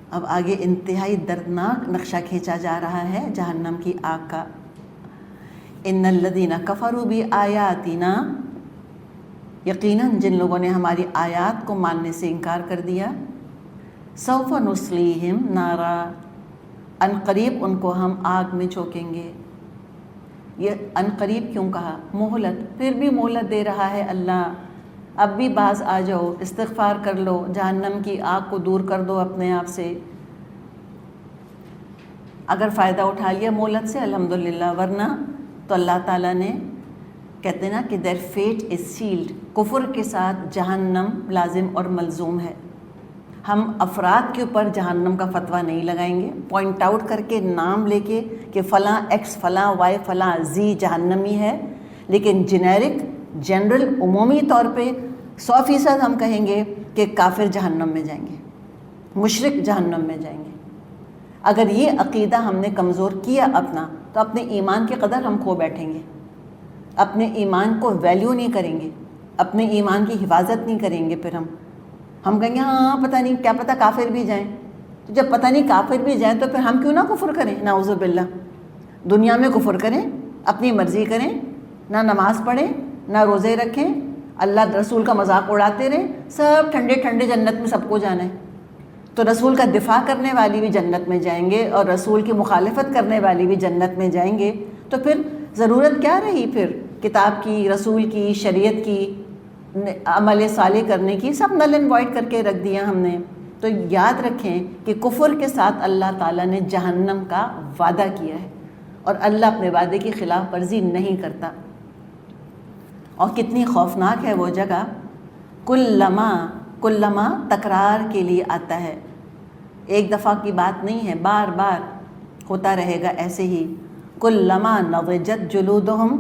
اب آگے انتہائی دردناک نقشہ کھینچا جا رہا ہے جہنم کی آگ کا. ان الذین کفروا بآیاتنا، یقیناً جن لوگوں نے ہماری آیات کو ماننے سے انکار کر دیا. سوف نصلیہم نارا، ان قریب ان کو ہم آگ میں جھونکیں گے. یہ ان قریب کیوں کہا؟ مہلت، پھر بھی مہلت دے رہا ہے اللہ. اب بھی باز آ جاؤ، استغفار کر لو، جہنم کی آگ کو دور کر دو اپنے آپ سے. اگر فائدہ اٹھا لیا مہلت سے الحمدللہ، ورنہ تو اللہ تعالیٰ نے کہتے ہیں نا کہ their fate is sealed. کفر کے ساتھ جہنم لازم اور ملزوم ہے. ہم افراد کے اوپر جہنم کا فتویٰ نہیں لگائیں گے، پوائنٹ آؤٹ کر کے نام لے کے کہ فلاں ایکس فلاں وائی فلاں زی جہنمی ہے، لیکن جنیرک جنرل عمومی طور پہ 100% ہم کہیں گے کہ کافر جہنم میں جائیں گے، مشرک جہنم میں جائیں گے. اگر یہ عقیدہ ہم نے کمزور کیا اپنا، تو اپنے ایمان کی قدر ہم کھو بیٹھیں گے، اپنے ایمان کو ویلیو نہیں کریں گے، اپنے ایمان کی حفاظت نہیں کریں گے. پھر ہم کہیں گے ہاں پتہ نہیں، کیا پتہ کافر بھی جائیں. تو جب پتہ نہیں کافر بھی جائیں تو پھر ہم کیوں نہ کفر کریں؟ نعوذ باللہ. دنیا میں کفر کریں، اپنی مرضی کریں، نہ نماز پڑھیں، نہ روزے رکھیں، اللہ رسول کا مذاق اڑاتے رہیں، سب ٹھنڈے ٹھنڈے جنت میں سب کو جانا ہے. تو رسول کا دفاع کرنے والی بھی جنت میں جائیں گے اور رسول کی مخالفت کرنے والی بھی جنت میں جائیں گے. تو پھر ضرورت کیا رہی پھر کتاب کی، رسول کی، شریعت کی، عمل صالح کرنے کی؟ سب نل اینڈ وائڈ کر کے رکھ دیا ہم نے. تو یاد رکھیں کہ کفر کے ساتھ اللہ تعالیٰ نے جہنم کا وعدہ کیا ہے، اور اللہ اپنے وعدے کی خلاف ورزی نہیں کرتا. اور کتنی خوفناک ہے وہ جگہ. کلما تکرار کے لیے آتا ہے، ایک دفعہ کی بات نہیں ہے، بار بار ہوتا رہے گا ایسے ہی. کلما نضجت جلودہم،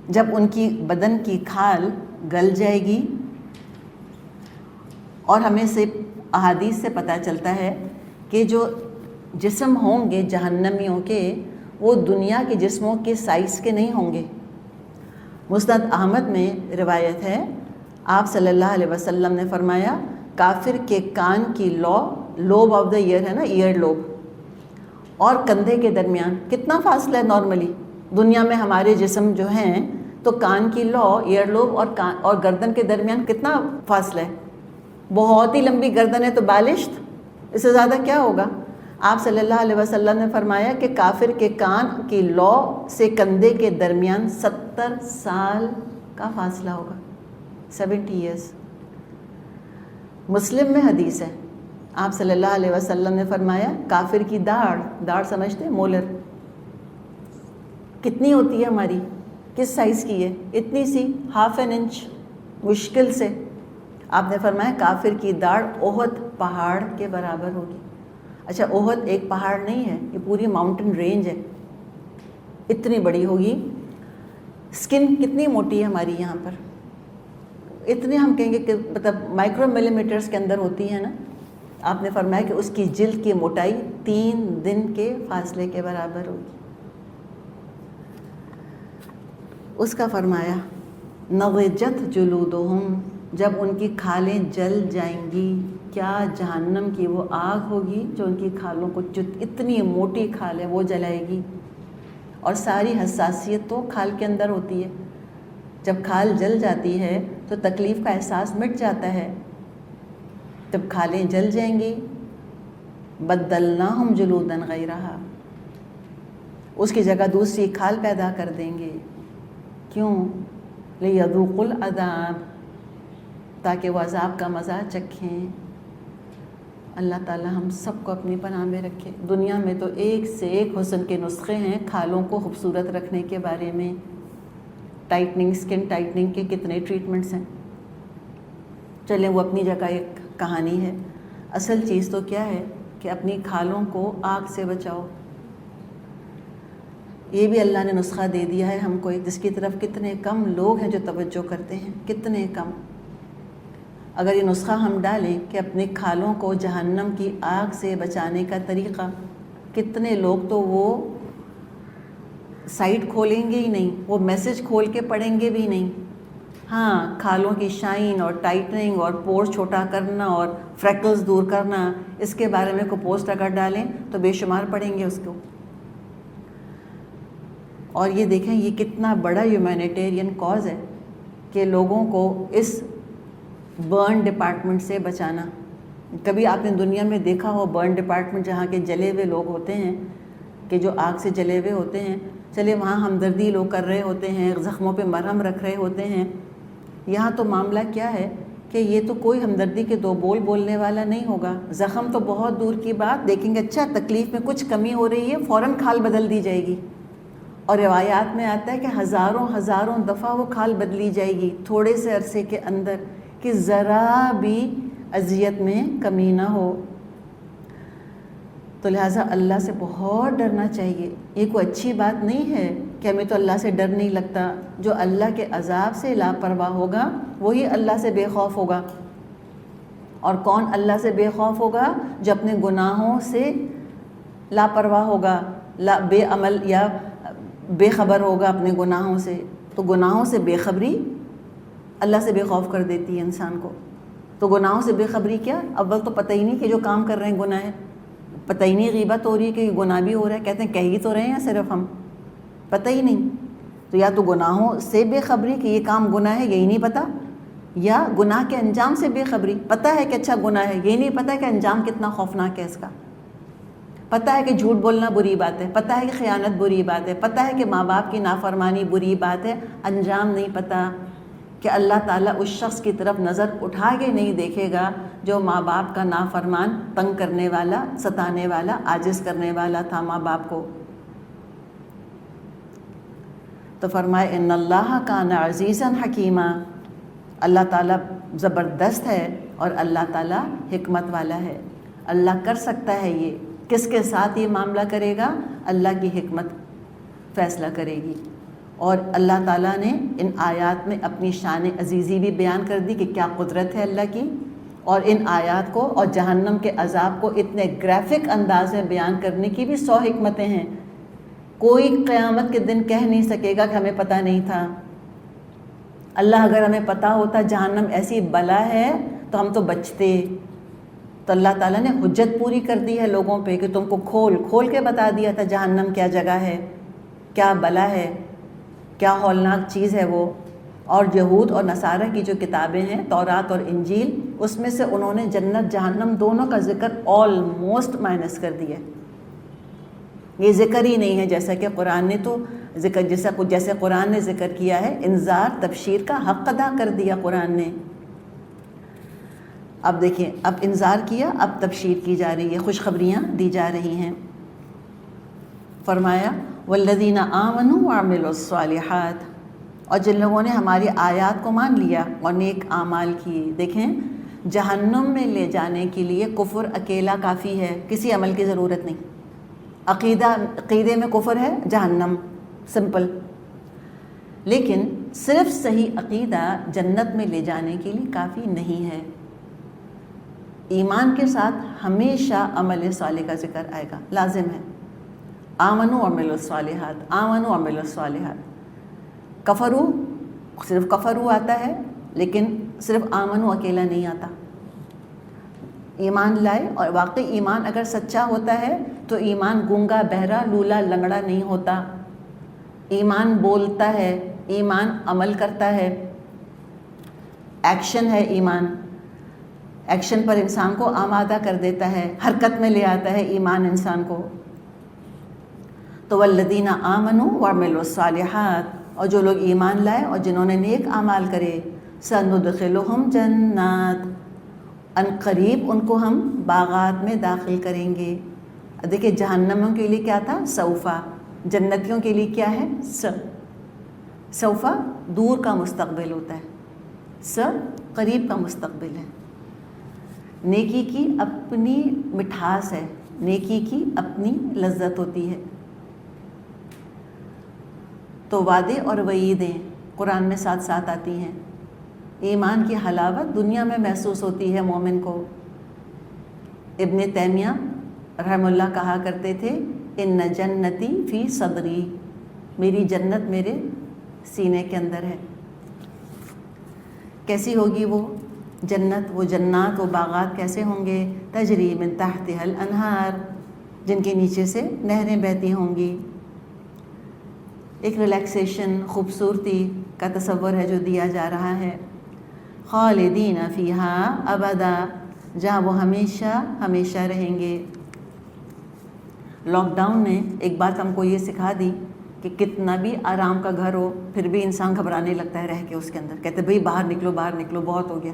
جب ان کی بدن کی کھال گل جائے گی. اور ہمیں سے احادیث سے پتہ چلتا ہے کہ جو جسم ہوں گے جہنمیوں کے، وہ دنیا کے جسموں کے سائز کے نہیں ہوں گے. مسند احمد میں روایت ہے، آپ صلی اللہ علیہ وسلم نے فرمایا کافر کے کان کی لوب آف دا ایئر ہے نا، ایئر لوب، اور کندھے کے درمیان کتنا فاصلہ ہے؟ نارملی دنیا میں ہمارے جسم جو ہیں تو کان کی لو، ایئر لوب اور گردن کے درمیان کتنا فاصلہ ہے؟ بہت ہی لمبی گردن ہے تو بالشت، اس سے زیادہ کیا ہوگا؟ آپ صلی اللہ علیہ وسلم نے فرمایا کہ کافر کے کان کی لو سے کندھے کے درمیان 70 سال کا فاصلہ ہوگا، 70 ایئرس. مسلم میں حدیث ہے، آپ صلی اللہ علیہ وسلم نے فرمایا کافر کی داڑھ سمجھتے ہیں؟ مولر کتنی ہوتی ہے ہماری؟ کس سائز کی ہے؟ اتنی سی، ½ انچ مشکل سے. آپ نے فرمایا کافر کی داڑھ احد پہاڑ کے برابر ہوگی. اچھا احد ایک پہاڑ نہیں ہے، یہ پوری ماؤنٹن رینج ہے، اتنی بڑی ہوگی. سکن کتنی موٹی ہے ہماری یہاں پر؟ اتنے ہم کہیں گے کہ مطلب مائکرو ملی میٹرز کے اندر ہوتی ہے نا. آپ نے فرمایا کہ اس کی جلد کی موٹائی 3 دن کے فاصلے کے برابر ہوگی. اس کا فرمایا نضجت جلودہم، جب ان کی کھالیں جل جائیں گی. کیا جہنم کی وہ آگ ہوگی جو ان کی کھالوں کو، اتنی موٹی کھال ہے وہ جلائے گی. اور ساری حساسیت تو کھال کے اندر ہوتی ہے. جب کھال جل جاتی ہے تو تکلیف کا احساس مٹ جاتا ہے. جب کھالیں جل جائیں گی بدلناہم جلودا غیرہا، اس کی جگہ دوسری کھال پیدا کر دیں گے. کیوں؟ لیذوقوا العذاب، تاکہ وہ عذاب کا مزہ چکھیں. اللہ تعالی ہم سب کو اپنی پناہ میں رکھے. دنیا میں تو ایک سے ایک حسن کے نسخے ہیں کھالوں کو خوبصورت رکھنے کے بارے میں. ٹائٹننگ، سکن ٹائٹننگ کے کتنے ٹریٹمنٹس ہیں. چلیں وہ اپنی جگہ ایک کہانی ہے. اصل چیز تو کیا ہے کہ اپنی کھالوں کو آگ سے بچاؤ. یہ بھی اللہ نے نسخہ دے دیا ہے ہم کو، جس کی طرف کتنے کم لوگ ہیں جو توجہ کرتے ہیں، کتنے کم. اگر یہ نسخہ ہم ڈالیں کہ اپنی کھالوں کو جہنم کی آگ سے بچانے کا طریقہ، کتنے لوگ تو وہ سائٹ کھولیں گے ہی نہیں، وہ میسج کھول کے پڑھیں گے بھی نہیں. ہاں کھالوں کی شائن اور ٹائٹننگ اور پورس چھوٹا کرنا اور فریکلز دور کرنا، اس کے بارے میں کوئی پوسٹ اگر ڈالیں تو بے شمار پڑھیں گے اس کو. اور یہ دیکھیں یہ کتنا بڑا ہیومینیٹیرین کاز ہے کہ لوگوں کو اس برن ڈپارٹمنٹ سے بچانا. کبھی آپ نے دنیا میں دیکھا ہو برن ڈپارٹمنٹ جہاں کے جلے ہوئے لوگ ہوتے ہیں کہ جو آگ سے جلے ہوئے ہوتے ہیں، چلے وہاں ہمدردی لوگ کر رہے ہوتے ہیں، زخموں پہ مرہم رکھ رہے ہوتے ہیں. یہاں تو معاملہ کیا ہے کہ یہ تو کوئی ہمدردی کے دو بول بولنے والا نہیں ہوگا. زخم تو بہت دور کی بات، دیکھیں گے اچھا تکلیف میں کچھ کمی ہو رہی ہے، فوراً کھال بدل دی جائے گی. اور روایات میں آتا ہے کہ ہزاروں دفعہ وہ کھال بدلی جائے گی تھوڑے سے عرصے کے اندر، کہ ذرا بھی اذیت میں کمی نہ ہو. تو لہٰذا اللہ سے بہت ڈرنا چاہیے. یہ کوئی اچھی بات نہیں ہے کہ ہمیں تو اللہ سے ڈر نہیں لگتا. جو اللہ کے عذاب سے لاپرواہ ہوگا وہی اللہ سے بے خوف ہوگا. اور کون اللہ سے بے خوف ہوگا؟ جو اپنے گناہوں سے لاپرواہ ہوگا، بے عمل یا بے خبر ہوگا اپنے گناہوں سے. تو گناہوں سے بے خبری اللہ سے بے خوف کر دیتی ہے انسان کو. تو گناہوں سے بے خبری کیا؟ اول تو پتہ ہی نہیں کہ جو کام کر رہے ہیں گناہ ہے، پتہ ہی نہیں غیبت ہو رہی ہے کہ یہ گناہ بھی ہو رہا ہے. کہتے ہیں کہہ ہی تو رہے ہیں صرف ہم، پتہ ہی نہیں. تو یا تو گناہوں سے بے خبری کہ یہ کام گناہ ہے یہی نہیں پتہ، یا گناہ کے انجام سے بے خبری، پتہ ہے کہ اچھا گناہ ہے، یہی نہیں پتہ کہ انجام کتنا خوفناک ہے اس کا. پتہ ہے کہ جھوٹ بولنا بری بات ہے، پتہ ہے کہ خیانت بری بات ہے، پتہ ہے کہ ماں باپ کی نافرمانی بری بات ہے، انجام نہیں پتہ کہ اللہ تعالیٰ اس شخص کی طرف نظر اٹھا کے نہیں دیکھے گا جو ماں باپ کا نافرمان، تنگ کرنے والا، ستانے والا، عاجز کرنے والا تھا ماں باپ کو. تو فرمائے ان اللہ کان عزیزا حکیما، اللہ تعالیٰ زبردست ہے اور اللہ تعالیٰ حکمت والا ہے. اللہ کر سکتا ہے یہ. کس کے ساتھ یہ معاملہ کرے گا؟ اللہ کی حکمت فیصلہ کرے گی. اور اللہ تعالیٰ نے ان آیات میں اپنی شان عزیزی بھی بیان کر دی کہ کیا قدرت ہے اللہ کی. اور ان آیات کو اور جہنم کے عذاب کو اتنے گرافک انداز میں بیان کرنے کی بھی 100 حکمتیں ہیں. کوئی قیامت کے دن کہہ نہیں سکے گا کہ ہمیں پتہ نہیں تھا. اللہ اگر ہمیں پتہ ہوتا جہنم ایسی بلا ہے تو ہم تو بچتے. تو اللہ تعالیٰ نے حجت پوری کر دی ہے لوگوں پہ کہ تم کو کھول کے بتا دیا تھا جہنم کیا جگہ ہے، کیا بلا ہے، کیا ہولناک چیز ہے وہ. اور یہود اور نصارہ کی جو کتابیں ہیں تورات اور انجیل، اس میں سے انہوں نے جنت جہنم دونوں کا ذکر آلموسٹ مائنس کر دیا. یہ ذکر ہی نہیں ہے جیسا کہ قرآن نے تو ذکر، جیسے قرآن نے ذکر کیا ہے. انذار تبشیر کا حق ادا کر دیا قرآن نے. اب دیکھیں، اب انذار کیا، اب تبشیر کی جا رہی ہے، خوشخبریاں دی جا رہی ہیں. فرمایا والذین آمنوا وعملوا الصالحات، اور جن لوگوں نے ہماری آیات کو مان لیا اور نیک اعمال کیے. دیکھیں جہنم میں لے جانے کے لیے کفر اکیلا کافی ہے، کسی عمل کی ضرورت نہیں. عقیدے میں کفر ہے، جہنم، سمپل. لیکن صرف صحیح عقیدہ جنت میں لے جانے کے لیے کافی نہیں ہے. ایمان کے ساتھ ہمیشہ عمل صالح کا ذکر آئے گا، لازم ہے. آمنوا وعملوا الصالحات، آمنوا وعملوا الصالحات. کفروا، صرف کفروا آتا ہے، لیکن صرف آمنوا اکیلا نہیں آتا. ایمان لائے، اور واقعی ایمان اگر سچا ہوتا ہے تو ایمان گونگا بہرا لولا لنگڑا نہیں ہوتا. ایمان بولتا ہے، ایمان عمل کرتا ہے، ایکشن ہے ایمان. ایکشن پر انسان کو آمادہ کر دیتا ہے، حرکت میں لے آتا ہے ایمان انسان کو. تو والذین آمنوا وعملوا الصالحات، اور جو لوگ ایمان لائے اور جنہوں نے نیک اعمال کرے، سندخلہم جنات، ان قریب ان کو ہم باغات میں داخل کریں گے. دیکھیں جہنمیوں کے لیے کیا تھا؟ سوفا. جنتیوں کے لیے کیا ہے؟ سوفا دور کا مستقبل ہوتا ہے، قریب کا مستقبل ہے. نیکی کی اپنی مٹھاس ہے، نیکی کی اپنی لذت ہوتی ہے. تو وعدے اور وعیدیں قرآن میں ساتھ ساتھ آتی ہیں. ایمان کی حلاوت دنیا میں محسوس ہوتی ہے مومن کو. ابن تیمیہ رحم اللہ کہا کرتے تھے ان جنتی فی صدری، میری جنت میرے سینے کے اندر ہے. کیسی ہوگی وہ جنت؟ وہ جنات، وہ باغات کیسے ہوں گے؟ تجری من تحتها الانہار، جن کے نیچے سے نہریں بہتی ہوں گی. ایک ریلیکسیشن، خوبصورتی کا تصور ہے جو دیا جا رہا ہے. خالدین فیہا ابدا، جہاں وہ ہمیشہ ہمیشہ رہیں گے. لاک ڈاؤن نے ایک بات ہم کو یہ سکھا دی کہ کتنا بھی آرام کا گھر ہو پھر بھی انسان گھبرانے لگتا ہے رہ کے اس کے اندر. کہتے بھئی باہر نکلو باہر نکلو، بہت ہو گیا.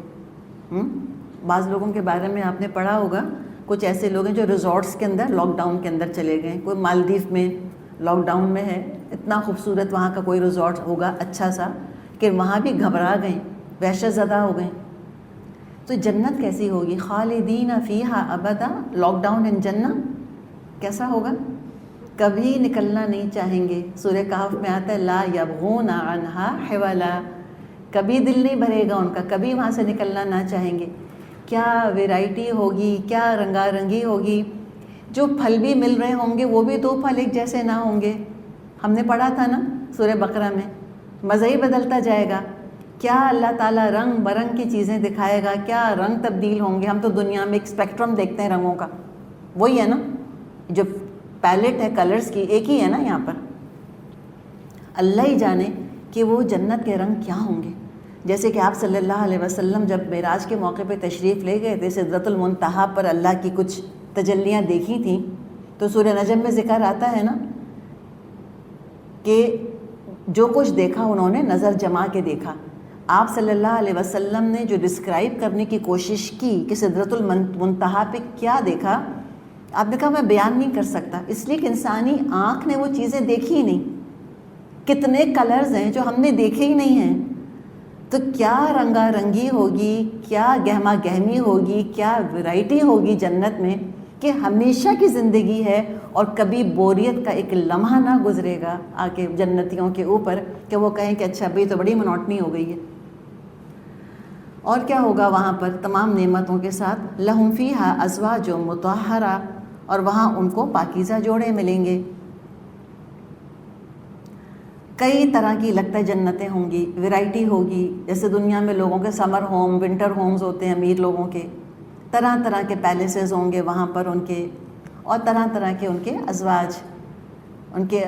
بعض لوگوں کے بارے میں آپ نے پڑھا ہوگا، کچھ ایسے لوگ ہیں جو ریزورٹس کے اندر لاک ڈاؤن کے اندر چلے گئے. کوئی مالدیف میں لاک ڈاؤن میں ہے، اتنا خوبصورت وہاں کا کوئی ریزورٹ ہوگا اچھا سا کہ وہاں بھی گھبرا گئے، وحشت زدہ ہو گئے. تو جنت کیسی ہوگی؟ خالدین فیہا ابدا، لاک ڈاؤن ان جنہ کیسا ہوگا؟ کبھی نکلنا نہیں چاہیں گے. سورہ کہف میں آتا ہے لا یبغون عنہا حولا، کبھی دل نہیں بھرے گا ان کا، کبھی وہاں سے نکلنا نہ چاہیں گے. کیا ویرائٹی ہوگی، کیا رنگا رنگی ہوگی. جو پھل بھی مل رہے ہوں گے وہ بھی دو پھل ایک جیسے نہ ہوں گے. ہم نے پڑھا تھا نا سورہ بقرہ میں، مزہ ہی بدلتا جائے گا. کیا اللہ تعالیٰ رنگ برنگ کی چیزیں دکھائے گا، کیا رنگ تبدیل ہوں گے. ہم تو دنیا میں ایک اسپیکٹرم دیکھتے ہیں رنگوں کا، وہی ہے نا جو پیلٹ ہے کلرز کی، ایک ہی ہے نا یہاں پر. اللہ ہی جانے کہ وہ جنت کے رنگ کیا ہوں گے. جیسے کہ آپ صلی اللہ علیہ وسلم جب معراج کے موقع پہ تشریف لے گئے تھے، سدرۃ المنتہا پر اللہ کی کچھ تجلیاں دیکھی تھیں، تو سورہ نجم میں ذکر آتا ہے نا کہ جو کچھ دیکھا انہوں نے نظر جما کے دیکھا. آپ صلی اللہ علیہ وسلم نے جو ڈسکرائب کرنے کی کوشش کی کہ سدرۃ المنتہا پہ کیا دیکھا، آپ نے کہا میں بیان نہیں کر سکتا، اس لیے کہ انسانی آنکھ نے وہ چیزیں دیکھی ہی نہیں. کتنے کلرز ہیں جو ہم نے دیکھے ہی نہیں ہیں. تو کیا رنگا رنگی ہوگی، کیا گہما گہمی ہوگی، کیا ورائٹی ہوگی جنت میں کہ ہمیشہ کی زندگی ہے اور کبھی بوریت کا ایک لمحہ نہ گزرے گا آ کے جنتیوں کے اوپر کہ وہ کہیں کہ اچھا بھئی تو بڑی منوٹنی ہو گئی ہے. اور کیا ہوگا وہاں پر تمام نعمتوں کے ساتھ؟ لہم فیہا ازواج مطہرہ، اور وہاں ان کو پاکیزہ جوڑے ملیں گے. کئی طرح کی لگتا ہے جنتیں ہوں گی، ویرائٹی ہوگی. جیسے دنیا میں لوگوں کے سمر ہوم، ونٹر ہومز ہوتے ہیں امیر لوگوں کے، طرح طرح کے پیلیسز ہوں گے وہاں پر ان کے، اور طرح طرح کے ان کے ازواج، ان کے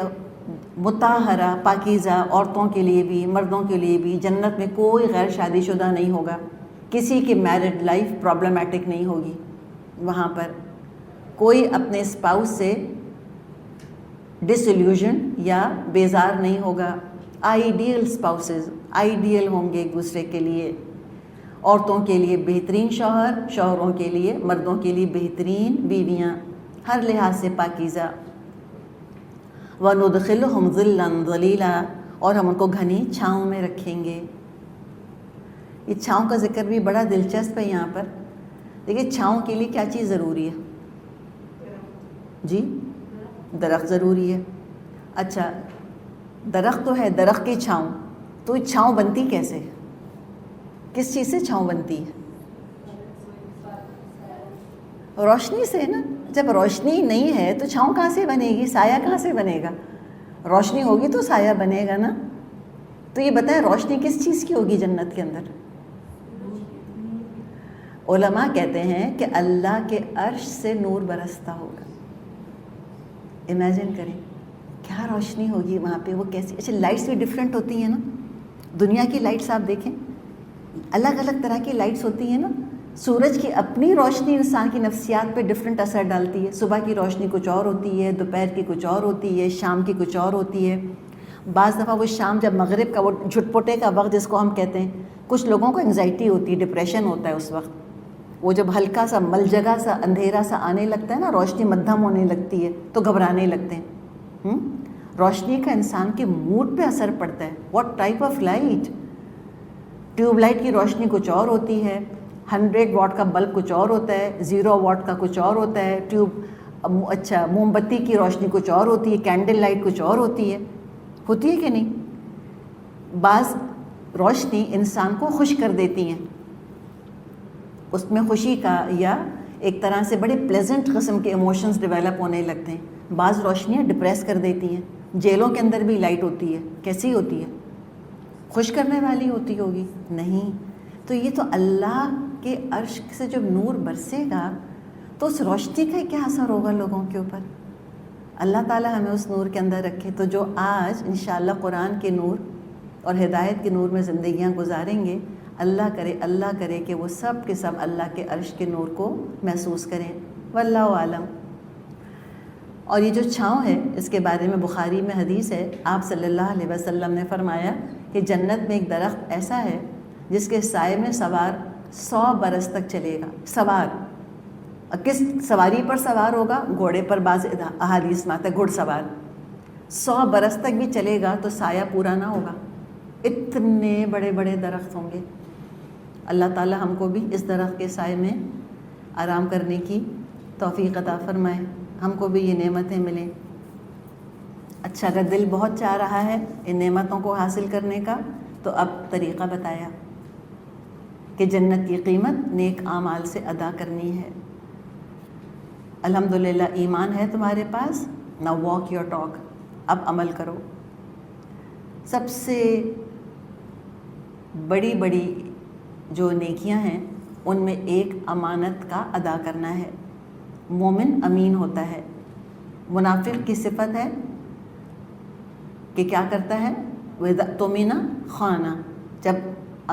مطہرہ پاکیزہ، عورتوں کے لیے بھی مردوں کے لیے بھی. جنت میں کوئی غیر شادی شدہ نہیں ہوگا، کسی کی میرڈ لائف پرابلمٹک نہیں ہوگی. وہاں پر کوئی اپنے اسپاؤس سے ڈس ایلیوژن یا بیزار نہیں ہوگا. آئیڈیل اسپاؤسز، آئیڈیل ہوں گے ایک دوسرے کے لیے. عورتوں کے لیے بہترین شوہر، شوہروں کے لیے، مردوں کے لیے بہترین بیویاں، ہر لحاظ سے پاکیزہ. وَنُدْخِلُهُمْ ظِلًّا ظَلِيلًا، اور ہم ان کو گھنی چھاؤں میں رکھیں گے. یہ چھاؤں کا ذکر بھی بڑا دلچسپ ہے یہاں پر. دیکھیے چھاؤں کے لیے کیا چیز ضروری ہے؟ جی درخت ضروری ہے. اچھا درخت تو ہے، درخت کی چھاؤں، تو چھاؤں بنتی کیسے؟ کس چیز سے چھاؤں بنتی ہے؟ روشنی سے نا. جب روشنی نہیں ہے تو چھاؤں کہاں سے بنے گی، سایہ کہاں سے بنے گا؟ روشنی ہوگی تو سایہ بنے گا نا. تو یہ بتائیں روشنی کس چیز کی ہوگی جنت کے اندر؟ علماء کہتے ہیں کہ اللہ کے عرش سے نور برستا ہوگا. امیجن کریں کیا روشنی ہوگی وہاں پہ، وہ کیسی. اچھا لائٹس بھی ڈفرینٹ ہوتی ہیں نا. دنیا کی لائٹس آپ دیکھیں الگ الگ طرح کی لائٹس ہوتی ہیں نا. سورج کی اپنی روشنی انسان کی نفسیات پہ ڈفرینٹ اثر ڈالتی ہے. صبح کی روشنی کچھ اور ہوتی ہے، دوپہر کی کچھ اور ہوتی ہے، شام کی کچھ اور ہوتی ہے. بعض دفعہ وہ شام جب مغرب کا وہ جھٹپٹے کا وقت جس کو ہم کہتے ہیں، کچھ لوگوں کو انگزائٹی ہوتی ہے، ڈپریشن ہوتا ہے اس وقت. وہ جب ہلکا سا ملجگا سا اندھیرا سا آنے لگتا ہے نا، روشنی مدھم ہونے لگتی ہے تو گھبرانے لگتے ہیں. روشنی کا انسان کے موڈ پہ اثر پڑتا ہے. What type of light. Tube light کی روشنی کچھ اور ہوتی ہے، 100 واٹ کا بلب کچھ اور ہوتا ہے، 0 واٹ کا کچھ اور ہوتا ہے. اچھا موم بتی کی روشنی کچھ اور ہوتی ہے، کینڈل لائٹ کچھ اور ہوتی ہے کہ نہیں. بعض روشنی انسان کو خوش کر دیتی ہیں، اس میں خوشی کا یا ایک طرح سے بڑے پلیزنٹ قسم کے ایموشنز ڈیولپ ہونے لگتے ہیں. بعض روشنیاں ڈپریس کر دیتی ہیں. جیلوں کے اندر بھی لائٹ ہوتی ہے، کیسی ہوتی ہے؟ خوش کرنے والی ہوتی ہوگی؟ نہیں. تو یہ تو اللہ کے عرش سے جب نور برسے گا تو اس روشنی کا کیا اثر ہوگا لوگوں کے اوپر. اللہ تعالیٰ ہمیں اس نور کے اندر رکھے. تو جو آج انشاءاللہ قرآن کے نور اور ہدایت کے نور میں زندگیاں گزاریں گے، اللہ کرے کہ وہ سب کے سب اللہ کے عرش کے نور کو محسوس کریں. واللہ عالم. اور یہ جو چھاؤں ہے اس کے بارے میں بخاری میں حدیث ہے، آپ صلی اللہ علیہ وسلم نے فرمایا کہ جنت میں ایک درخت ایسا ہے جس کے سائے میں سوار 100 برس تک چلے گا. سوار کس سواری پر سوار ہوگا؟ گھوڑے پر. بعض احادیث میں آتا ہے گھڑ سوار. 100 برس تک بھی چلے گا تو سایہ پورا نہ ہوگا. اتنے بڑے بڑے درخت ہوں گے. اللہ تعالی ہم کو بھی اس درخت کے سائے میں آرام کرنے کی توفیق عطا فرمائے، ہم کو بھی یہ نعمتیں ملیں. اچھا، اگر دل بہت چاہ رہا ہے ان نعمتوں کو حاصل کرنے کا تو اب طریقہ بتایا کہ جنت کی قیمت نیک اعمال سے ادا کرنی ہے. الحمدللہ ایمان ہے تمہارے پاس، نہ واک یور ٹاک، اب عمل کرو. سب سے بڑی بڑی جو نیکیاں ہیں ان میں ایک امانت کا ادا کرنا ہے. مومن امین ہوتا ہے. منافق کی صفت ہے کہ کیا کرتا ہے؟ وَإِذَا اؤْتُمِنَ خَانَ. جب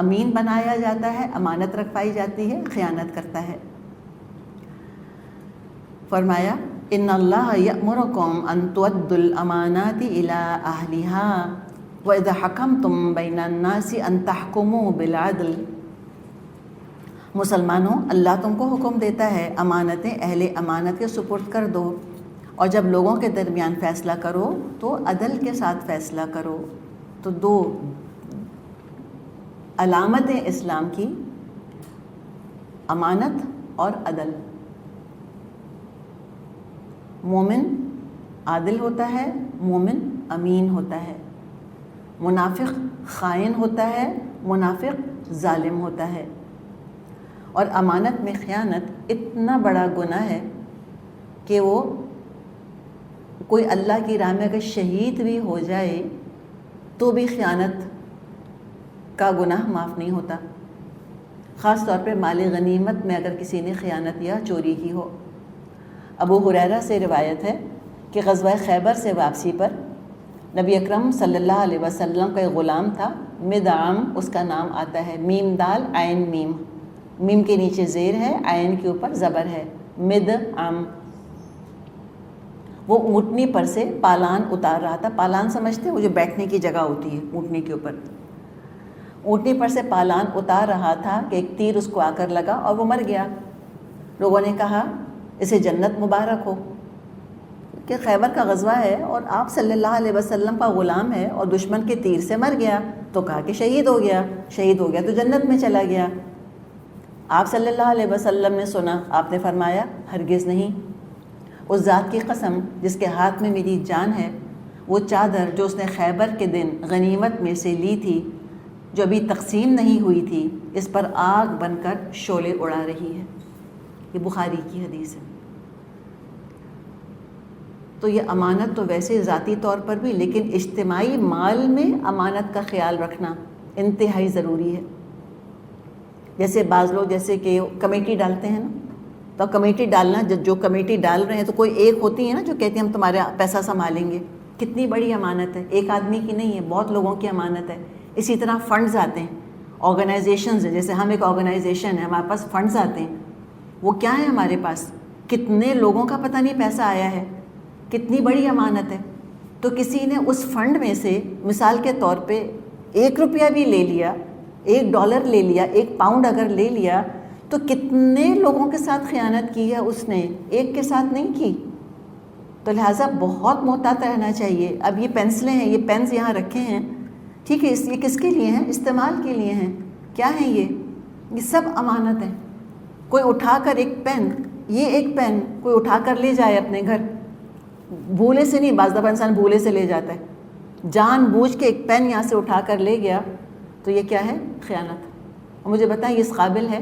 امین بنایا جاتا ہے، امانت رکھوائی جاتی ہے، خیانت کرتا ہے. فرمایا ان اللہ یأمرکم ان تؤدوا الامانات الی اہلها واذا حکمتم بین الناس ان تحکموا بالعدل. مسلمانوں، اللہ تم کو حکم دیتا ہے امانتیں اہل امانت کے سپرد کر دو، اور جب لوگوں کے درمیان فیصلہ کرو تو عدل کے ساتھ فیصلہ کرو. تو 2 علامتیں اسلام کی، امانت اور عدل. مومن عادل ہوتا ہے، مومن امین ہوتا ہے. منافق خائن ہوتا ہے، منافق ظالم ہوتا ہے. اور امانت میں خیانت اتنا بڑا گناہ ہے کہ وہ کوئی اللہ کی راہ میں اگر شہید بھی ہو جائے تو بھی خیانت کا گناہ معاف نہیں ہوتا. خاص طور پہ مال غنیمت میں اگر کسی نے خیانت یا چوری کی ہو. ابو ہریرہ سے روایت ہے کہ غزوہ خیبر سے واپسی پر نبی اکرم صلی اللہ علیہ وسلم کا ایک غلام تھا، مدعم اس کا نام آتا ہے، میم دال عین میم، میم کے نیچے زیر ہے، عین کے اوپر زبر ہے، مدعم. وہ اونٹنی پر سے پالان اتار رہا تھا. پالان سمجھتے ہیں؟ وہ جو بیٹھنے کی جگہ ہوتی ہے اونٹنی کے اوپر. اونٹنی پر سے پالان اتار رہا تھا کہ ایک تیر اس کو آ کر لگا اور وہ مر گیا. لوگوں نے کہا اسے جنت مبارک ہو کہ خیبر کا غزوہ ہے اور آپ صلی اللہ علیہ وسلم کا غلام ہے اور دشمن کے تیر سے مر گیا. تو کہا کہ شہید ہو گیا تو جنت میں چلا گیا. آپ صلی اللہ علیہ وسلم نے سنا، آپ نے فرمایا ہرگز نہیں. اس ذات کی قسم جس کے ہاتھ میں میری جان ہے، وہ چادر جو اس نے خیبر کے دن غنیمت میں سے لی تھی، جو ابھی تقسیم نہیں ہوئی تھی، اس پر آگ بن کر شعلے اڑا رہی ہے. یہ بخاری کی حدیث ہے. تو یہ امانت تو ویسے ذاتی طور پر بھی، لیکن اجتماعی مال میں امانت کا خیال رکھنا انتہائی ضروری ہے. جیسے بعض لوگ جیسے کہ کمیٹی ڈالتے ہیں نا، تو کمیٹی ڈالنا، جو کمیٹی ڈال رہے ہیں تو کوئی ایک ہوتی ہے نا جو کہتی ہیں ہم تمہارا پیسہ سنبھالیں گے. کتنی بڑی امانت ہے، ایک آدمی کی نہیں ہے، بہت لوگوں کی امانت ہے. اسی طرح فنڈز آتے ہیں، آرگنائزیشنز ہیں، جیسے ہم ایک آرگنائزیشن ہے، ہمارے پاس فنڈز آتے ہیں. وہ کیا ہے ہمارے پاس؟ کتنے لوگوں کا پتہ نہیں پیسہ آیا ہے، کتنی بڑی امانت ہے. تو کسی نے اس فنڈ میں سے مثال کے طور پہ 1 روپیہ بھی لے لیا، $1 لے لیا، 1 پاؤنڈ اگر لے لیا، تو کتنے لوگوں کے ساتھ خیانت کی ہے اس نے، ایک کے ساتھ نہیں کی. تو لہٰذا بہت محتاط رہنا چاہیے. اب یہ پینسلیں ہیں، یہ پینس یہاں رکھے ہیں، ٹھیک ہے، یہ کس کے لیے ہیں؟ استعمال کے لیے ہیں. کیا ہیں یہ سب امانت ہیں. کوئی اٹھا کر ایک پین، یہ ایک پین کوئی اٹھا کر لے جائے اپنے گھر، بھولے سے نہیں، بعض دفعہ انسان بھولے سے لے جاتا ہے، جان بوجھ کے ایک پین یہاں سے اٹھا کر لے گیا، تو یہ کیا ہے؟ خیانت. اور مجھے بتائیں یہ اس قابل ہے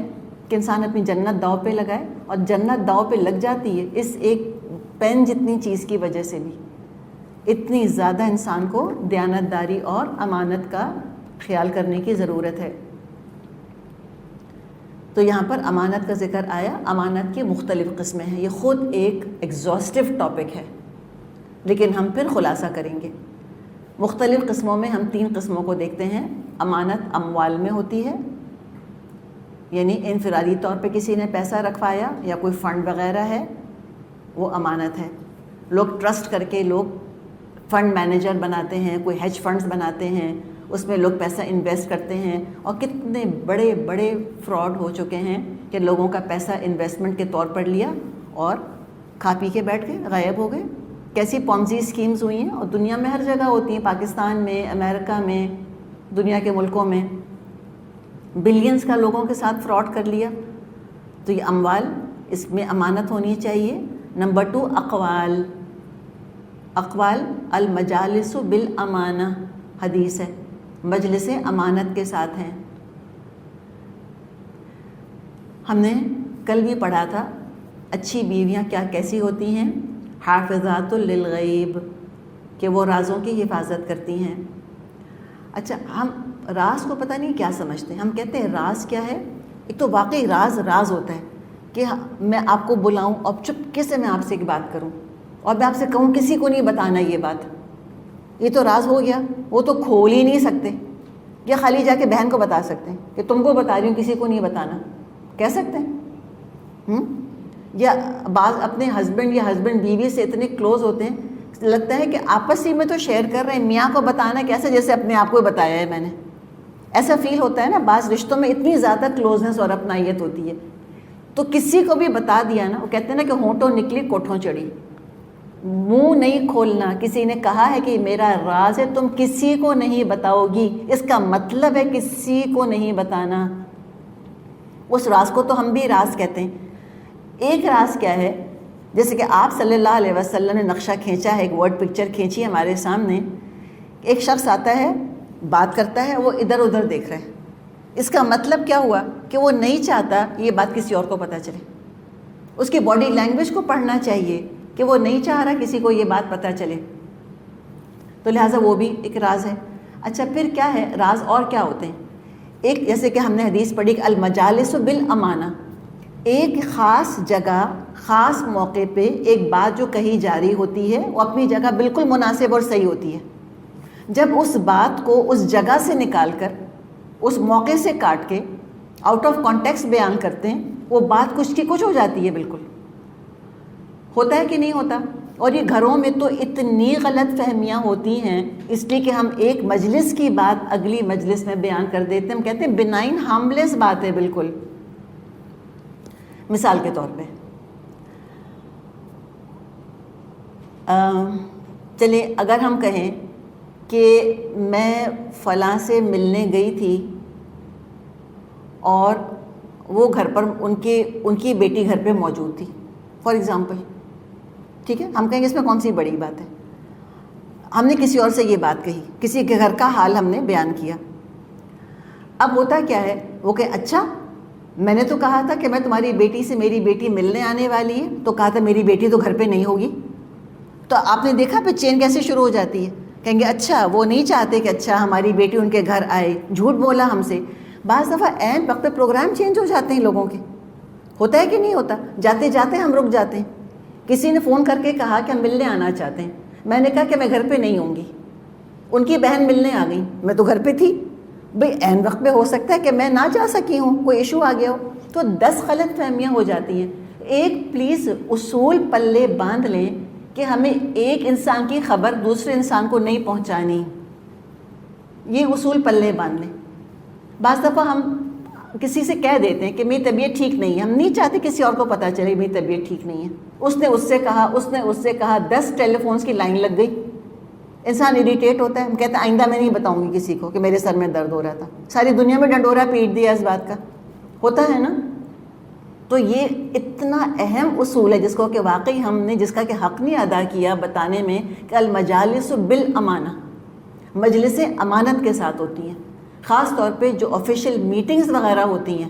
کہ انسان اپنی جنت داؤ پہ لگائے؟ اور جنت داؤ پہ لگ جاتی ہے اس ایک پین جتنی چیز کی وجہ سے بھی. اتنی زیادہ انسان کو دیانت داری اور امانت کا خیال کرنے کی ضرورت ہے. تو یہاں پر امانت کا ذکر آیا. امانت کی مختلف قسمیں ہیں, یہ خود ایک ایگزاسٹو ٹاپک ہے, لیکن ہم پھر خلاصہ کریں گے. مختلف قسموں میں ہم 3 قسموں کو دیکھتے ہیں. امانت اموال میں ہوتی ہے, یعنی انفرادی طور پہ کسی نے پیسہ رکھوایا یا کوئی فنڈ وغیرہ ہے, وہ امانت ہے. لوگ ٹرسٹ کر کے لوگ فنڈ مینیجر بناتے ہیں, کوئی ہیج فنڈز بناتے ہیں, اس میں لوگ پیسہ انویسٹ کرتے ہیں, اور کتنے بڑے بڑے فراڈ ہو چکے ہیں کہ لوگوں کا پیسہ انویسٹمنٹ کے طور پر لیا اور کھا پی کے بیٹھ گئے, غائب ہو گئے. کیسی پونزی اسکیمز ہوئی ہیں, اور دنیا میں ہر جگہ ہوتی ہیں, پاکستان میں, امریکہ میں, دنیا کے ملکوں میں بلینز کا لوگوں کے ساتھ فراڈ کر لیا. تو یہ اموال, اس میں امانت ہونی چاہیے. نمبر 2 اقوال. اقوال المجالس بالامانہ حدیث ہے, مجلس امانت کے ساتھ ہیں. ہم نے کل بھی پڑھا تھا اچھی بیویاں کیسی ہوتی ہیں, حافظات للغیب, کہ وہ رازوں کی حفاظت کرتی ہیں. اچھا, ہم راز کو پتہ نہیں کیا سمجھتے ہیں. ہم کہتے ہیں راز کیا ہے. ایک تو واقعی راز ہوتا ہے کہ میں آپ کو بلاؤں اور چپکے سے میں آپ سے ایک بات کروں, اور میں آپ سے کہوں کسی کو نہیں بتانا یہ بات, یہ تو راز ہو گیا. وہ تو کھول ہی نہیں سکتے, یا خالی جا کے بہن کو بتا سکتے ہیں کہ تم کو بتا رہی ہوں, کسی کو نہیں بتانا, کہہ سکتے ہیں. یا بعض اپنے ہسبینڈ یا ہسبینڈ بیوی سے اتنے کلوز ہوتے ہیں, لگتا ہے کہ آپس ہی میں تو شیئر کر رہے ہیں, میاں کو بتانا کیسے جیسے اپنے آپ کو بتایا ہے میں نے. ایسا فیل ہوتا ہے نا, بعض رشتوں میں اتنی زیادہ کلوزنس اور اپنائیت ہوتی ہے. تو کسی کو بھی بتا دیا نا, وہ کہتے ہیں نا کہ ہونٹوں نکلی کوٹھوں چڑھی. منہ نہیں کھولنا. کسی نے کہا ہے کہ میرا راز ہے, تم کسی کو نہیں بتاؤ گی, اس کا مطلب ہے کسی کو نہیں بتانا. اس راز کو تو ہم بھی راز کہتے ہیں. ایک راز کیا ہے, جیسے کہ آپ صلی اللہ علیہ وسلم نے نقشہ کھینچا ہے, ایک ورڈ پکچر کھینچی ہے ہمارے سامنے. ایک شخص آتا ہے, بات کرتا ہے, وہ ادھر ادھر دیکھ رہا ہے. اس کا مطلب کیا ہوا کہ وہ نہیں چاہتا یہ بات کسی اور کو پتہ چلے. اس کی باڈی لینگویج کو پڑھنا چاہیے کہ وہ نہیں چاہ رہا کسی کو یہ بات پتہ چلے. تو لہٰذا وہ بھی ایک راز ہے. اچھا, پھر کیا ہے راز, اور کیا ہوتے ہیں. ایک جیسے کہ ہم نے حدیث پڑھی کہ المجالس بالامانہ, ایک خاص جگہ خاص موقع پہ ایک بات جو کہی جاری ہوتی ہے وہ اپنی جگہ بالکل مناسب اور صحیح ہوتی ہے. جب اس بات کو اس جگہ سے نکال کر, اس موقع سے کاٹ کے آؤٹ آف کانٹیکسٹ بیان کرتے ہیں, وہ بات کچھ کی کچھ ہو جاتی ہے. بالکل ہوتا ہے کہ نہیں ہوتا. اور یہ گھروں میں تو اتنی غلط فہمیاں ہوتی ہیں, اس لیے کہ ہم ایک مجلس کی بات اگلی مجلس میں بیان کر دیتے ہیں. ہم کہتے ہیں بنائن ہارملیس بات ہے بالکل. مثال کے طور پہ چلیے, اگر ہم کہیں کہ میں فلاں سے ملنے گئی تھی اور وہ گھر پر ان کی بیٹی گھر پہ موجود تھی, فار ایگزامپل, ٹھیک ہے, ہم کہیں گے اس میں کون سی بڑی بات ہے. ہم نے کسی اور سے یہ بات کہی, کسی کے گھر کا حال ہم نے بیان کیا. اب ہوتا کیا ہے, وہ کہ اچھا میں نے تو کہا تھا کہ میں تمہاری بیٹی سے, میری بیٹی ملنے آنے والی ہے, تو کہا تھا میری بیٹی تو گھر پہ نہیں ہوگی. تو آپ نے دیکھا پھر چین کیسے شروع ہو جاتی ہے. کہیں گے اچھا وہ نہیں چاہتے کہ اچھا ہماری بیٹی ان کے گھر آئے, جھوٹ بولا ہم سے. بعض دفعہ عین وقت پہ پروگرام چینج ہو جاتے ہیں لوگوں کے. ہوتا ہے کہ نہیں ہوتا. جاتے جاتے ہم رک جاتے ہیں. کسی نے فون کر کے کہا کہ ہم ملنے آنا چاہتے ہیں. میں نے کہا کہ میں گھر پہ نہیں ہوں گی. ان کی بہن ملنے آ گئی, میں تو گھر پہ تھی. بھئی عین وقت پہ ہو سکتا ہے کہ میں نہ جا سکی ہوں, کوئی ایشو آ گیا ہو. تو 10 غلط فہمیاں ہو جاتی ہیں. ایک پلیز اصول پلے باندھ لیں کہ ہمیں ایک انسان کی خبر دوسرے انسان کو نہیں پہنچانی. یہ اصول پلے باندھ لیں. بعض دفعہ ہم کسی سے کہہ دیتے ہیں کہ میری طبیعت ٹھیک نہیں ہے, ہم نہیں چاہتے کسی اور کو پتہ چلے میری طبیعت ٹھیک نہیں ہے. اس نے اس سے کہا, اس نے اس سے کہا, 10 ٹیلی فونس کی لائن لگ گئی. انسان اریٹیٹ ہوتا ہے. ہم کہتے ہیں آئندہ میں نہیں بتاؤں گی کسی کو کہ میرے سر میں درد ہو رہا تھا. ساری دنیا میں ڈنڈورا پیٹ دیا اس بات کا. ہوتا ہے نا. تو یہ اتنا اہم اصول ہے جس کو کہ واقعی ہم نے جس کا کہ حق نہیں ادا کیا بتانے میں, کہ المجالس بالامانہ, مجلسیں امانت کے ساتھ ہوتی ہیں. خاص طور پہ جو آفیشیل میٹنگز وغیرہ ہوتی ہیں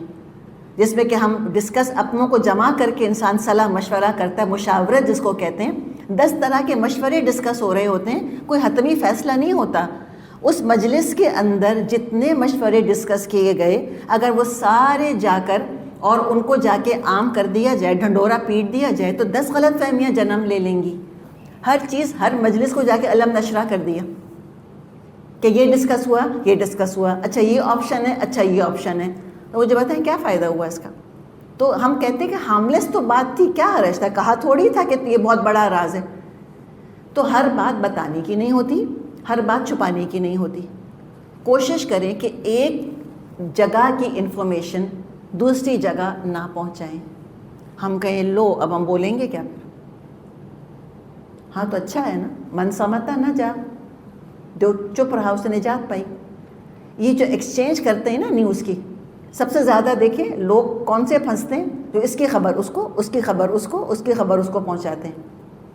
جس میں کہ ہم ڈسکس اپنوں کو جمع کر کے انسان صلاح مشورہ کرتا ہے, مشاورت جس کو کہتے ہیں. 10 طرح کے مشورے ڈسکس ہو رہے ہوتے ہیں, کوئی حتمی فیصلہ نہیں ہوتا. اس مجلس کے اندر جتنے مشورے ڈسکس کیے گئے, اگر وہ سارے جا کر اور ان کو جا کے عام کر دیا جائے, ڈھنڈورا پیٹ دیا جائے, تو 10 غلط فہمیاں جنم لے لیں گی. ہر چیز, ہر مجلس کو جا کے علم نشرہ کر دیا کہ یہ ڈسکس ہوا, یہ ڈسکس ہوا, اچھا یہ آپشن ہے, اچھا یہ آپشن ہے. تو مجھے بتائیں کیا فائدہ ہوا اس کا؟ تو ہم کہتے ہیں کہ ہارملیس تو بات تھی, کیا حرج تھا, کہا تھوڑی تھا کہ یہ بہت بڑا راز ہے. تو ہر بات بتانے کی نہیں ہوتی, ہر بات چھپانے کی نہیں ہوتی. کوشش کریں کہ ایک جگہ کی انفارمیشن دوسری جگہ نہ پہنچائیں. ہم کہیں لو اب ہم بولیں گے کیا؟ ہاں تو اچھا ہے نا, من سمتا نہ جا, جو چپ رہا اس نے نجات پائی. یہ جو ایکسچینج کرتے ہیں نا نیوز کی, سب سے زیادہ دیکھیں لوگ کون سے پھنستے ہیں, جو اس کی خبر اس کو, اس کی خبر اس کو, اس کی خبر اس کو پہنچاتے ہیں.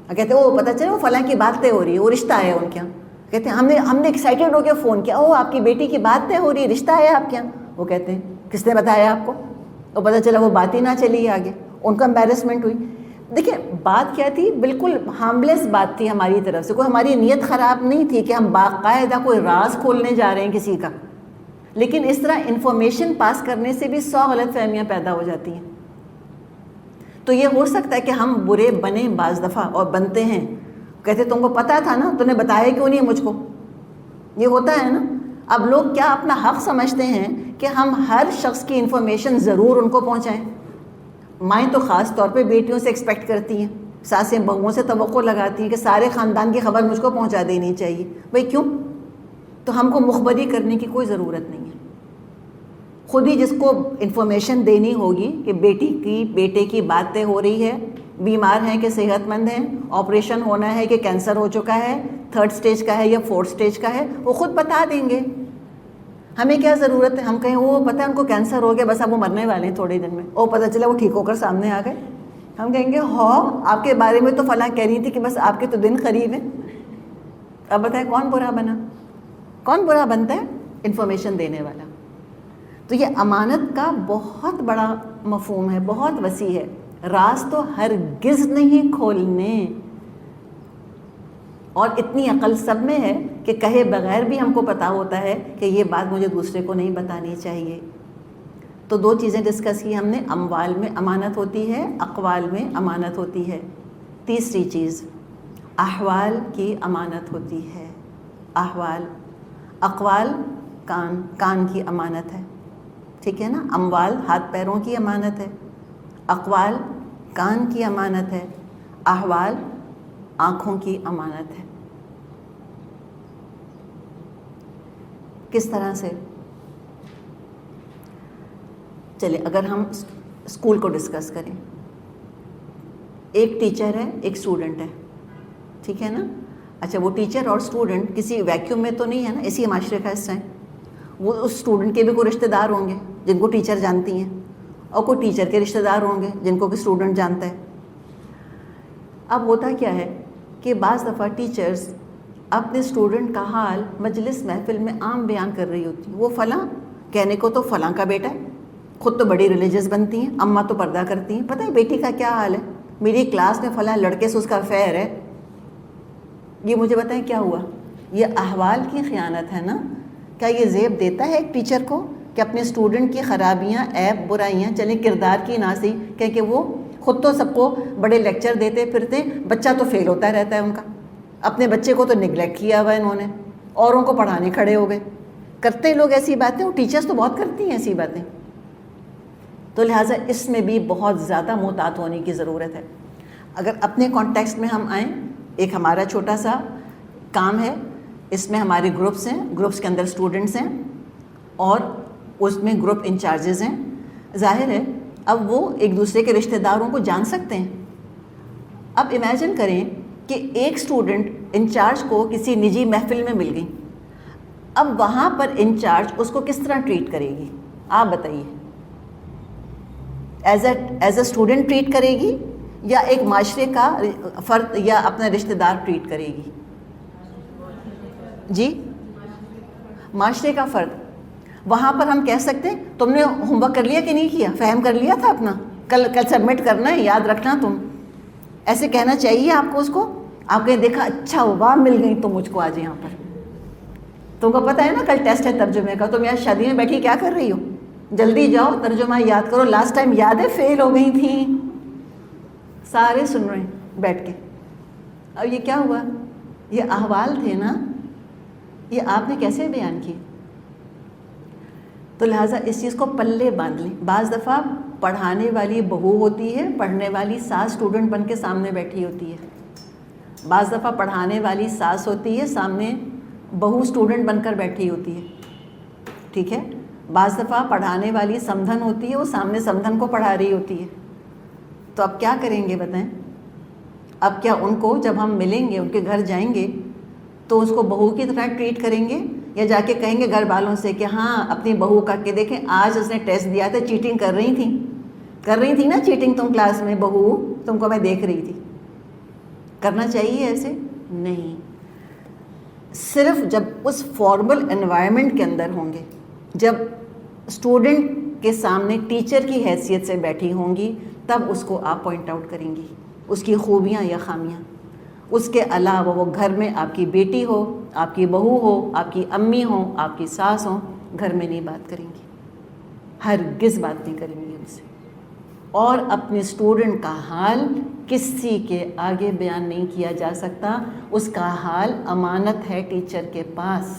کہتے ہیں وہ پتہ چلے وہ فلاں کی بات طے ہو رہی ہے, وہ رشتہ ہے ان کے یہاں. کہتے ہیں ہم نے ایکسائٹیڈ ہو کے فون کیا, او آپ کی بیٹی کی بات طے ہو رہی ہے, رشتہ ہے آپ کے یہاں. وہ کہتے ہیں کس نے بتایا آپ کو؟ وہ پتہ چلا وہ بات ہی نہ چلی آگے, ان کو امبیرسمنٹ ہوئی. دیکھیں بات کیا تھی, بالکل ہارملیس بات تھی ہماری طرف سے, کوئی ہماری نیت خراب نہیں تھی کہ ہم باقاعدہ کوئی راز کھولنے جا رہے ہیں کسی کا. لیکن اس طرح انفارمیشن پاس کرنے سے بھی 100 غلط فہمیاں پیدا ہو جاتی ہیں. تو یہ ہو سکتا ہے کہ ہم برے بنیں بعض دفعہ, اور بنتے ہیں. کہتے تم کو پتہ تھا نا, تو نے بتایا کیوں نہیں مجھ کو؟ یہ ہوتا ہے نا. اب لوگ کیا اپنا حق سمجھتے ہیں کہ ہم ہر شخص کی انفارمیشن ضرور ان کو پہنچائیں. مائیں تو خاص طور پہ بیٹیوں سے ایکسپیکٹ کرتی ہیں, ساسیں بہوؤں سے توقع لگاتی ہیں کہ سارے خاندان کی خبر مجھ کو پہنچا دینی چاہیے. بھئی کیوں؟ تو ہم کو مخبری کرنے کی کوئی ضرورت نہیں ہے. خود ہی جس کو انفارمیشن دینی ہوگی کہ بیٹے کی بات طے ہو رہی ہے, بیمار ہیں کہ صحت مند ہیں, آپریشن ہونا ہے کہ کینسر ہو چکا ہے, 3rd سٹیج کا ہے یا 4th سٹیج کا ہے, وہ خود بتا دیں گے. ہمیں کیا ضرورت ہے ہم کہیں وہ پتہ ہے ان کو کینسر ہو گیا, بس اب وہ مرنے والے ہیں تھوڑے دن میں, او پتہ چلا وہ ٹھیک ہو کر سامنے آ گئے. ہم کہیں گے ہاں آپ کے بارے میں تو فلاں کہہ رہی تھی کہ بس آپ کے تو دن قریب ہیں. اب بتائیں کون برا بنا؟ کون برا بنتا ہے؟ انفارمیشن دینے والا. تو یہ امانت کا بہت بڑا مفہوم ہے, بہت وسیع ہے. راز تو ہرگز نہیں کھولنے, اور اتنی عقل سب میں ہے کہ کہے بغیر بھی ہم کو پتہ ہوتا ہے کہ یہ بات مجھے دوسرے کو نہیں بتانی چاہیے. تو 2 چیزیں ڈسکس کی ہم نے, اموال میں امانت ہوتی ہے, اقوال میں امانت ہوتی ہے. تیسری چیز احوال کی امانت ہوتی ہے. احوال, اقوال کان کی امانت ہے, ٹھیک ہے نا. اموال ہاتھ پیروں کی امانت ہے, اقوال کان کی امانت ہے, احوال آنکھوں کی امانت ہے. کس طرح سے؟ چلے اگر ہم اسکول کو ڈسکس کریں, ایک ٹیچر ہے, ایک اسٹوڈنٹ ہے, ٹھیک ہے نا. اچھا وہ ٹیچر اور اسٹوڈنٹ کسی ویکیوم میں تو نہیں ہے نا, اسی معاشرے کا حصہ ہے. وہ اس اسٹوڈنٹ کے بھی کوئی رشتہ دار ہوں گے جن کو ٹیچر جانتی ہیں, اور کوئی ٹیچر کے رشتہ دار ہوں گے جن کو کہ اسٹوڈنٹ جانتا ہے. اب ہوتا کیا ہے کہ بعض دفعہ ٹیچرز اپنے اسٹوڈنٹ کا حال مجلس محفل میں عام بیان کر رہی ہوتی. وہ فلاں کہنے کو تو فلاں کا بیٹا ہے, خود تو بڑی ریلیجس بنتی ہیں, اماں تو پردہ کرتی ہیں, پتہ ہے بیٹی کا کیا حال ہے, میری کلاس میں فلاں لڑکے سے اس کا افیئر ہے. یہ مجھے بتائیں کیا ہوا؟ یہ احوال کی خیانت ہے نا. کیا یہ زیب دیتا ہے ایک ٹیچر کو کہ اپنے اسٹوڈنٹ کی خرابیاں, عیب, برائیاں, چلیں کردار کی نہ صحیح, کہ وہ خود تو سب کو بڑے لیکچر دیتے پھرتے, بچہ تو فیل ہوتا رہتا ہے ان کا, اپنے بچے کو تو نگلیکٹ کیا ہوا انہوں نے, اوروں کو پڑھانے کھڑے ہو گئے. کرتے لوگ ایسی باتیں, وہ ٹیچرز تو بہت کرتی ہیں ایسی باتیں. تو لہٰذا اس میں بھی بہت زیادہ محتاط ہونے کی ضرورت ہے. اگر اپنے کانٹیکسٹ میں ہم آئیں, ایک ہمارا چھوٹا سا کام ہے, اس میں ہمارے گروپس ہیں, گروپس کے اندر اسٹوڈنٹس ہیں اور اس میں گروپ انچارجز ہیں. ظاہر ہے اب وہ ایک دوسرے کے رشتہ داروں کو جان سکتے ہیں. اب امیجن کریں کہ ایک اسٹوڈنٹ انچارج کو کسی نجی محفل میں مل گئی, اب وہاں پر انچارج اس کو کس طرح ٹریٹ کرے گی؟ آپ بتائیے. ایز اے اسٹوڈنٹ ٹریٹ کرے گی یا ایک معاشرے کا فرد یا اپنا رشتہ دار ٹریٹ کرے گی؟ جی معاشرے کا فرد. وہاں پر ہم کہہ سکتے ہیں تم نے ہوم ورک کر لیا کہ نہیں کیا, فہم کر لیا تھا اپنا, کل سبمٹ کرنا ہے, یاد رکھنا تم. ایسے کہنا چاہیے آپ کو اس کو. آپ کہیں دیکھا اچھا ہوا مل گئی تو مجھ کو آج یہاں پر, تم کو پتہ ہے نا کل ٹیسٹ ہے ترجمے کا, تم یہاں شادی میں بیٹھی کیا کر رہی ہو؟ جلدی جاؤ ترجمہ یاد کرو. لاسٹ ٹائم یاد ہے فیل ہو گئی تھیں. سارے سن رہے ہیں بیٹھ کے. اب یہ کیا ہوا؟ یہ احوال تھے نا, یہ آپ نے کیسے بیان کیے؟ تو لہٰذا اس چیز کو پلے باندھ لیں. بعض دفعہ پڑھانے والی بہو ہوتی ہے, پڑھنے والی ساس اسٹوڈنٹ بن کے سامنے بیٹھی ہوتی ہے. بعض دفعہ پڑھانے والی ساس ہوتی ہے, سامنے بہو اسٹوڈنٹ بن کر بیٹھی ہوتی ہے, ٹھیک ہے. بعض دفعہ پڑھانے والی سمدھن ہوتی ہے, وہ سامنے سمدھن کو پڑھا رہی ہوتی ہے. تو اب کیا کریں گے بتائیں؟ اب کیا ان کو جب ہم ملیں گے, ان کے گھر جائیں گے, تو اس کو بہو کی طرح ٹریٹ کریں گے, یا جا کے کہیں گے گھر والوں سے کہ ہاں اپنی بہو کا کہ دیکھیں آج اس نے ٹیسٹ دیا تھا, چیٹنگ کر رہی تھی نا چیٹنگ تم کلاس میں, بہو تم کو میں دیکھ رہی تھی. کرنا چاہیے ایسے؟ نہیں. صرف جب اس فارمل انوائرمنٹ کے اندر ہوں گے, جب اسٹوڈنٹ کے سامنے ٹیچر کی حیثیت سے بیٹھی ہوں گی, تب اس کو آپ پوائنٹ آؤٹ کریں گی, اس کی خوبیاں یا خامیاں. اس کے علاوہ وہ گھر میں آپ کی بیٹی ہو, آپ کی بہو ہو, آپ کی امی ہو, آپ کی ساس ہو, گھر میں نہیں بات کریں گی, ہرگز بات نہیں کریں گی ان سے. اور اپنے اسٹوڈنٹ کا حال کسی کے آگے بیان نہیں کیا جا سکتا. اس کا حال امانت ہے ٹیچر کے پاس.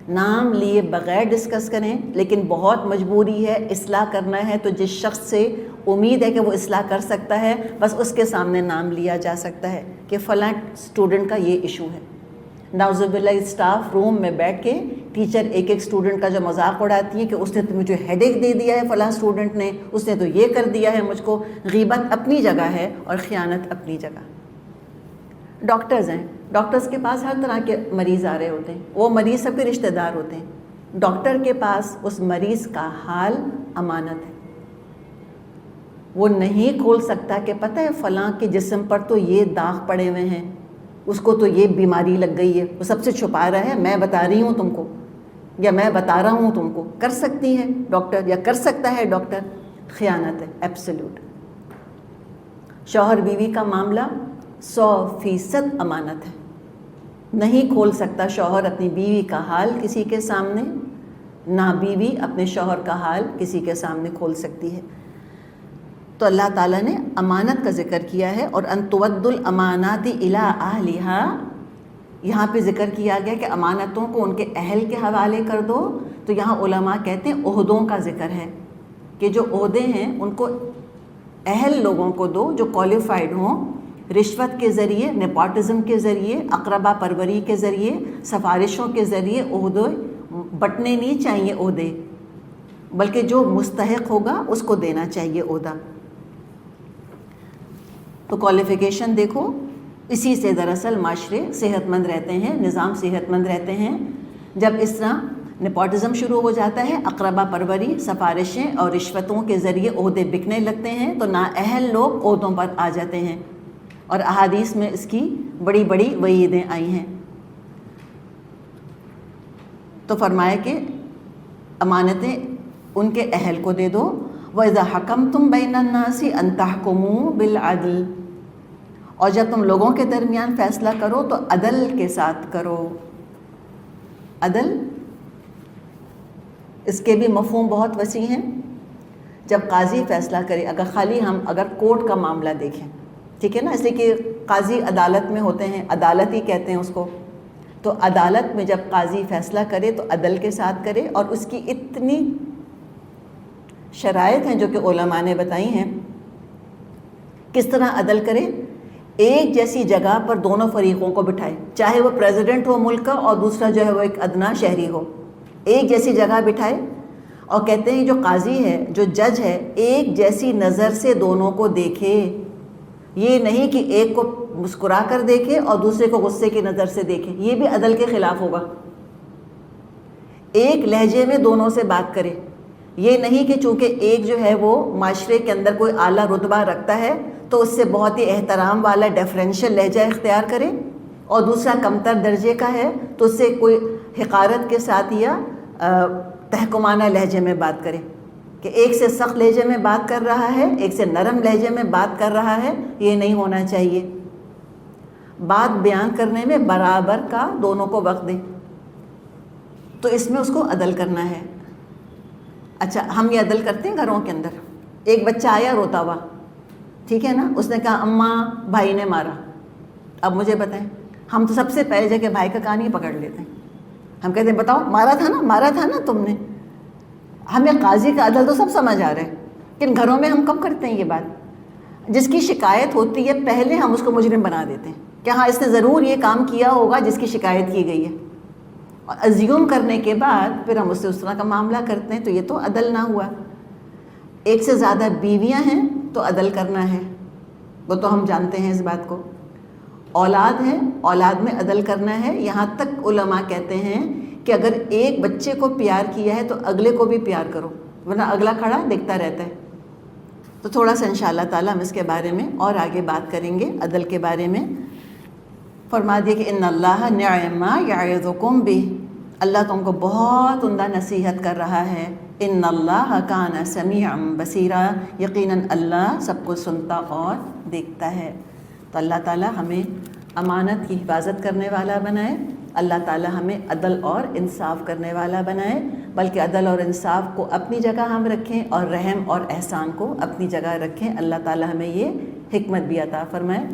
نام لیے بغیر ڈسکس کریں, لیکن بہت مجبوری ہے, اصلاح کرنا ہے, تو جس شخص سے امید ہے کہ وہ اصلاح کر سکتا ہے, بس اس کے سامنے نام لیا جا سکتا ہے کہ فلاں اسٹوڈنٹ کا یہ ایشو ہے. نعوذ باللہ اسٹاف روم میں بیٹھ کے ٹیچر ایک اسٹوڈنٹ کا جو مذاق اڑاتی ہے کہ اس نے تو مجھے ہیڈ ایک دے دیا ہے, فلاں اسٹوڈنٹ نے, اس نے تو یہ کر دیا ہے مجھ کو. غیبت اپنی جگہ ہے اور خیانت اپنی جگہ. ڈاکٹرز ہیں, ڈاکٹرز کے پاس ہر طرح کے مریض آ رہے ہوتے ہیں, وہ مریض سب کے رشتہ دار ہوتے ہیں. ڈاکٹر کے پاس اس مریض کا حال امانت ہے. وہ نہیں کھول سکتا کہ پتہ ہے فلاں کے جسم پر تو یہ داغ پڑے ہوئے ہیں, اس کو تو یہ بیماری لگ گئی ہے, وہ سب سے چھپا رہا ہے, میں بتا رہی ہوں تم کو, یا میں بتا رہا ہوں تم کو. کر سکتی ہے ڈاکٹر, یا کر سکتا ہے ڈاکٹر؟ خیانت ہے ایبسلیوٹ. شوہر بیوی کا معاملہ 100% امانت ہے. نہیں کھول سکتا شوہر اپنی بیوی کا حال کسی کے سامنے, نہ بیوی اپنے شوہر کا حال کسی کے سامنے کھول سکتی ہے. تو اللہ تعالیٰ نے امانت کا ذکر کیا ہے, اور ان تؤدوا الامانات الی اہلھا, یہاں پہ ذکر کیا گیا کہ امانتوں کو ان کے اہل کے حوالے کر دو. تو یہاں علماء کہتے ہیں عہدوں کا ذکر ہے, کہ جو عہدے ہیں ان کو اہل لوگوں کو دو جو کوالیفائڈ ہوں. رشوت کے ذریعے, نیپوٹزم کے ذریعے, اقربا پروری کے ذریعے, سفارشوں کے ذریعے عہدے بٹنے نہیں چاہیے عہدے, بلکہ جو مستحق ہوگا اس کو دینا چاہیے عہدہ. تو کوالیفیکیشن دیکھو, اسی سے دراصل معاشرے صحت مند رہتے ہیں, نظام صحت مند رہتے ہیں. جب اس طرح نیپوٹزم شروع ہو جاتا ہے, اقربا پروری, سفارشیں اور رشوتوں کے ذریعے عہدے بکنے لگتے ہیں, تو نااہل لوگ عہدوں پر آ جاتے ہیں, اور احادیث میں اس کی بڑی بڑی وعیدیں آئی ہیں. تو فرمایا کہ امانتیں ان کے اہل کو دے دو. وَإِذَا حَكَمْتُمْ بَيْنَ النَّاسِ أَن تَحْكُمُوا بِالْعَدْلِ, اور جب تم لوگوں کے درمیان فیصلہ کرو تو عدل کے ساتھ کرو. عدل, اس کے بھی مفہوم بہت وسیع ہیں. جب قاضی فیصلہ کرے, اگر کورٹ کا معاملہ دیکھیں, ٹھیک ہے نا, اس لیے کہ قاضی عدالت میں ہوتے ہیں, عدالت ہی کہتے ہیں اس کو. تو عدالت میں جب قاضی فیصلہ کرے تو عدل کے ساتھ کرے, اور اس کی اتنی شرائط ہیں جو کہ علماء نے بتائی ہیں. کس طرح عدل کرے؟ ایک جیسی جگہ پر دونوں فریقوں کو بٹھائے, چاہے وہ پریزیڈنٹ ہو ملک کا اور دوسرا جو ہے وہ ایک ادنا شہری ہو, ایک جیسی جگہ بٹھائے. اور کہتے ہیں جو قاضی ہے, جو جج ہے, ایک جیسی نظر سے دونوں کو دیکھے. یہ نہیں کہ ایک کو مسکرا کر دیکھے اور دوسرے کو غصے کی نظر سے دیکھے, یہ بھی عدل کے خلاف ہوگا. ایک لہجے میں دونوں سے بات کرے. یہ نہیں کہ چونکہ ایک جو ہے وہ معاشرے کے اندر کوئی اعلیٰ رتبہ رکھتا ہے تو اس سے بہت ہی احترام والا ڈیفرینشیل لہجہ اختیار کرے, اور دوسرا کمتر درجے کا ہے تو اس سے کوئی حقارت کے ساتھ یا تحکمانہ لہجے میں بات کرے, کہ ایک سے سخت لہجے میں بات کر رہا ہے, ایک سے نرم لہجے میں بات کر رہا ہے. یہ نہیں ہونا چاہیے. بات بیان کرنے میں برابر کا دونوں کو وقت دیں. تو اس میں اس کو عدل کرنا ہے. اچھا ہم یہ عدل کرتے ہیں گھروں کے اندر؟ ایک بچہ آیا روتا ہوا، ٹھیک ہے نا، اس نے کہا اماں بھائی نے مارا. اب مجھے بتائیں، ہم تو سب سے پہلے جا کے بھائی کا کان ہی پکڑ لیتے ہیں. ہم کہتے ہیں بتاؤ مارا تھا نا تم نے. ہمیں قاضی کا عدل تو سب سمجھ آ رہا ہے، لیکن گھروں میں ہم کم کرتے ہیں یہ بات. جس کی شکایت ہوتی ہے پہلے ہم اس کو مجرم بنا دیتے ہیں کہ ہاں اس نے ضرور یہ کام کیا ہوگا جس کی شکایت کی گئی ہے، اور ازیوم کرنے کے بعد پھر ہم اس سے اس طرح کا معاملہ کرتے ہیں. تو یہ تو عدل نہ ہوا. ایک سے زیادہ بیویاں ہیں تو عدل کرنا ہے، وہ تو ہم جانتے ہیں اس بات کو. اولاد ہے، اولاد میں عدل کرنا ہے. یہاں تک علماء کہتے ہیں کہ اگر ایک بچے کو پیار کیا ہے تو اگلے کو بھی پیار کرو، ورنہ اگلا کھڑا دیکھتا رہتا ہے. تو تھوڑا سا انشاءاللہ تعالیٰ ہم اس کے بارے میں اور آگے بات کریں گے عدل کے بارے میں. فرما دیا کہ ان اللہ نعم ما یعظکم بہ، اللہ تم کو بہت عمدہ نصیحت کر رہا ہے. ان اللہ کان سمیعا بصیرا، یقیناً اللہ سب کو سنتا اور دیکھتا ہے. تو اللہ تعالیٰ ہمیں امانت کی حفاظت کرنے والا بنائے. اللہ تعالیٰ ہمیں عدل اور انصاف کرنے والا بنائے، بلکہ عدل اور انصاف کو اپنی جگہ ہم رکھیں اور رحم اور احسان کو اپنی جگہ رکھیں. اللہ تعالیٰ ہمیں یہ حکمت بھی عطا فرمائے.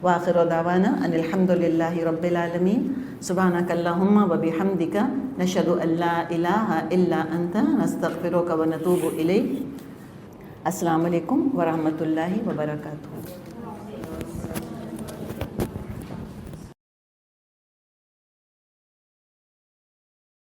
وآخر دعوانا ان الحمد للہ رب العالمین. سبحانک اللہم وبحمدک نشہد ان لا الہ الا انت نستغفرک ونتوب الیک. السلام علیکم ورحمۃ اللہ وبرکاتہ.